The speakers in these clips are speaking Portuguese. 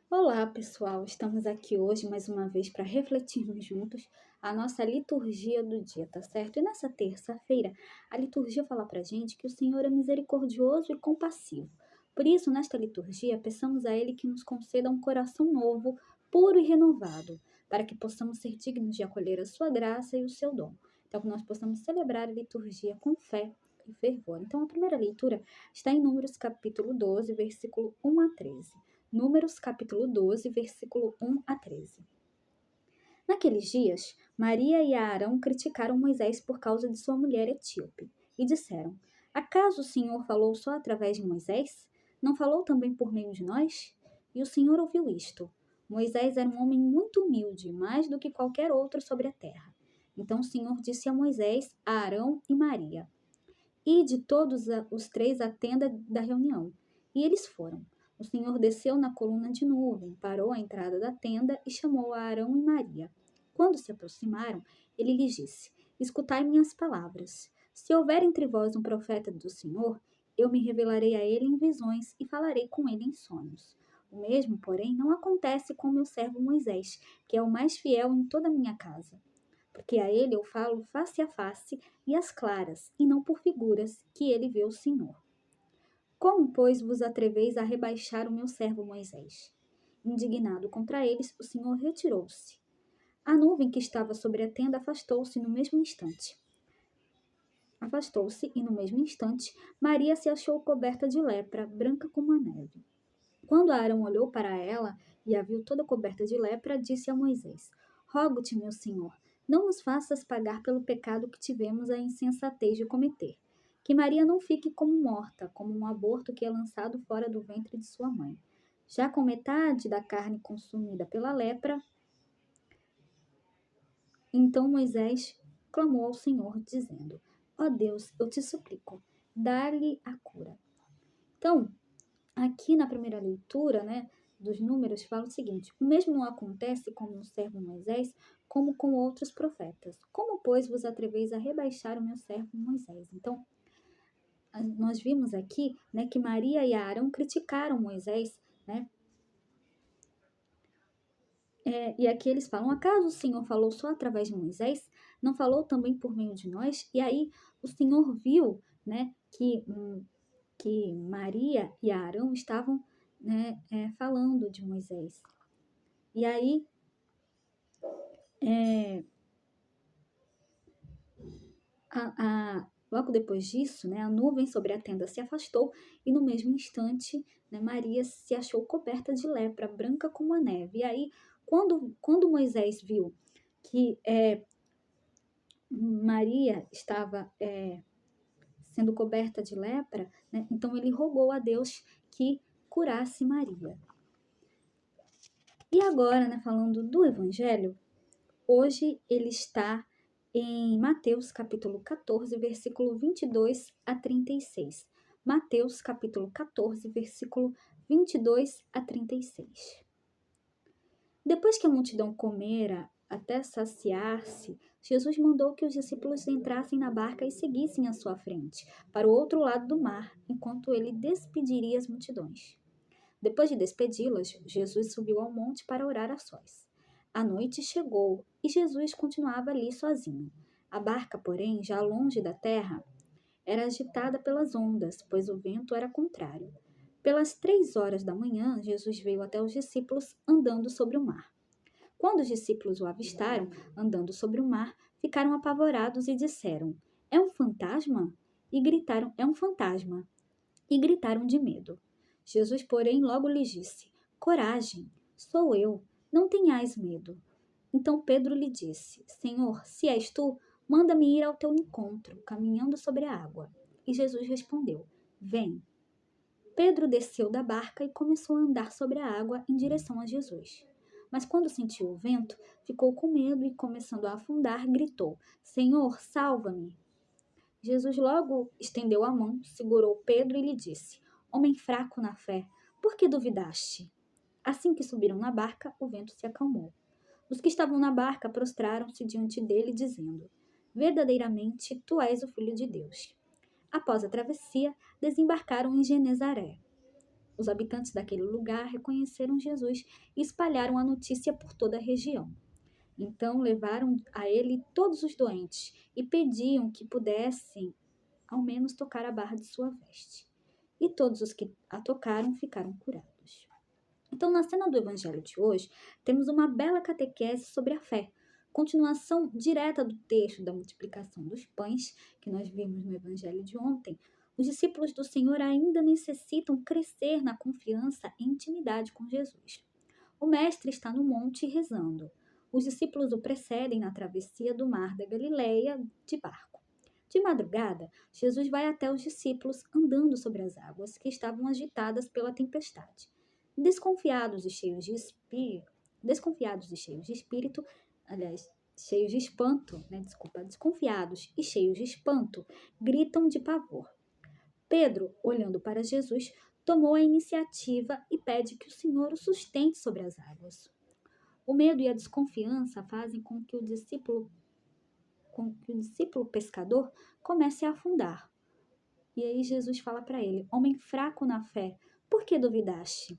Olá, pessoal! Estamos aqui hoje mais uma vez para refletirmos juntos a nossa liturgia do dia, tá certo? E nessa terça-feira, a liturgia fala para gente que o Senhor é misericordioso e compassivo. Por isso, nesta liturgia, peçamos a Ele que nos conceda um coração novo, puro e renovado, para que possamos ser dignos de acolher a sua graça e o seu dom. Então, que nós possamos celebrar a liturgia com fé e fervor. Então, a primeira leitura está em Números capítulo 12, versículo 1 a 13. Números capítulo 12, versículo 1 a 13. Naqueles dias, Maria e Arão criticaram Moisés por causa de sua mulher etíope e disseram: Acaso o Senhor falou só através de Moisés? Não falou também por meio de nós? E o Senhor ouviu isto. Moisés era um homem muito humilde, mais do que qualquer outro sobre a terra. Então o Senhor disse a Moisés, a Arão e Maria: Ide todos os três à tenda da reunião. E eles foram. O Senhor desceu na coluna de nuvem, parou à entrada da tenda e chamou a Arão e Maria. Quando se aproximaram, ele lhes disse: Escutai minhas palavras. Se houver entre vós um profeta do Senhor, eu me revelarei a ele em visões e falarei com ele em sonhos. O mesmo, porém, não acontece com meu servo Moisés, que é o mais fiel em toda a minha casa. Porque a ele eu falo face a face e às claras, e não por figuras, que ele vê o Senhor. Como, pois, vos atreveis a rebaixar o meu servo Moisés? Indignado contra eles, o Senhor retirou-se. A nuvem que estava sobre a tenda afastou-se no mesmo instante. Afastou-se e, no mesmo instante, Maria se achou coberta de lepra, branca como a neve. Quando Arão olhou para ela e a viu toda coberta de lepra, disse a Moisés: Rogo-te, meu senhor, não nos faças pagar pelo pecado que tivemos a insensatez de cometer. Que Maria não fique como morta, como um aborto que é lançado fora do ventre de sua mãe. Já com metade da carne consumida pela lepra, então Moisés clamou ao Senhor, dizendo: Ó Deus, eu te suplico, dá-lhe a cura. Então, aqui na primeira leitura, né, dos Números, fala o seguinte: o mesmo não acontece com o servo Moisés, como com outros profetas. Como, pois, vos atreveis a rebaixar o meu servo Moisés? Então, nós vimos aqui, né, que Maria e Arão criticaram Moisés, né? E aqui eles falam: acaso o Senhor falou só através de Moisés? Não falou também por meio de nós? E aí o Senhor viu, né, que Maria e Arão estavam, né, falando de Moisés. E aí, é, logo depois disso, né, a nuvem sobre a tenda se afastou e no mesmo instante, né, Maria se achou coberta de lepra, branca como a neve. E aí, quando Moisés viu que Maria estava sendo coberta de lepra, né, então ele rogou a Deus que curasse Maria. E agora, né, falando do Evangelho, hoje ele está em Mateus capítulo 14, versículo 22 a 36. Mateus capítulo 14, versículo 22 a 36. Depois que a multidão comera até saciar-se, Jesus mandou que os discípulos entrassem na barca e seguissem à sua frente, para o outro lado do mar, enquanto ele despediria as multidões. Depois de despedi-las, Jesus subiu ao monte para orar a sós. A noite chegou e Jesus continuava ali sozinho. A barca, porém, já longe da terra, era agitada pelas ondas, pois o vento era contrário. Pelas 3 horas da manhã, Jesus veio até os discípulos andando sobre o mar. Quando os discípulos o avistaram andando sobre o mar, ficaram apavorados e disseram: É um fantasma? E gritaram: É um fantasma! E gritaram de medo. Jesus, porém, logo lhes disse: Coragem, sou eu, não tenhais medo. Então Pedro lhe disse: Senhor, se és tu, manda-me ir ao teu encontro, caminhando sobre a água. E Jesus respondeu: Vem. Pedro desceu da barca e começou a andar sobre a água em direção a Jesus. Mas quando sentiu o vento, ficou com medo e, começando a afundar, gritou: Senhor, salva-me! Jesus logo estendeu a mão, segurou Pedro e lhe disse: Homem fraco na fé, por que duvidaste? Assim que subiram na barca, o vento se acalmou. Os que estavam na barca prostraram-se diante dele, dizendo: Verdadeiramente, tu és o Filho de Deus. Após a travessia, desembarcaram em Genezaré. Os habitantes daquele lugar reconheceram Jesus e espalharam a notícia por toda a região. Então levaram a ele todos os doentes e pediam que pudessem ao menos tocar a barra de sua veste. E todos os que a tocaram ficaram curados. Então, na cena do evangelho de hoje, temos uma bela catequese sobre a fé, continuação direta do texto da multiplicação dos pães, que nós vimos no evangelho de ontem. Os discípulos do Senhor ainda necessitam crescer na confiança e intimidade com Jesus. O mestre está no monte rezando. Os discípulos o precedem na travessia do mar da Galileia de barco. De madrugada, Jesus vai até os discípulos andando sobre as águas que estavam agitadas pela tempestade. Desconfiados e cheios de espírito, aliás, cheios de espanto, desconfiados e cheios de espanto, gritam de pavor. Pedro, olhando para Jesus, tomou a iniciativa e pede que o Senhor o sustente sobre as águas. O medo e a desconfiança fazem com que o discípulo pescador comece a afundar. E aí Jesus fala para ele: homem fraco na fé, por que duvidaste?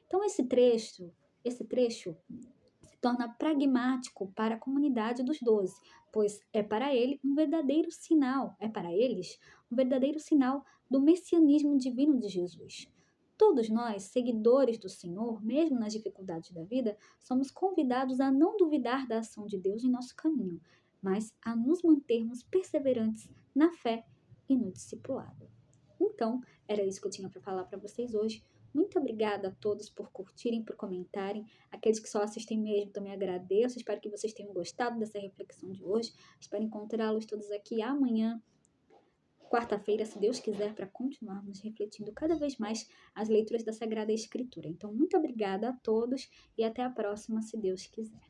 Então esse trecho se torna pragmático para a comunidade dos 12, pois é para eles um verdadeiro sinal do messianismo divino de Jesus. Todos nós, seguidores do Senhor, mesmo nas dificuldades da vida, somos convidados a não duvidar da ação de Deus em nosso caminho, mas a nos mantermos perseverantes na fé e no discipulado. Então, era isso que eu tinha para falar para vocês hoje. Muito obrigada a todos por curtirem, por comentarem. Aqueles que só assistem mesmo, também agradeço. Espero que vocês tenham gostado dessa reflexão de hoje. Espero encontrá-los todos aqui amanhã, quarta-feira, se Deus quiser, para continuarmos refletindo cada vez mais as leituras da Sagrada Escritura. Então, muito obrigada a todos e até a próxima, se Deus quiser.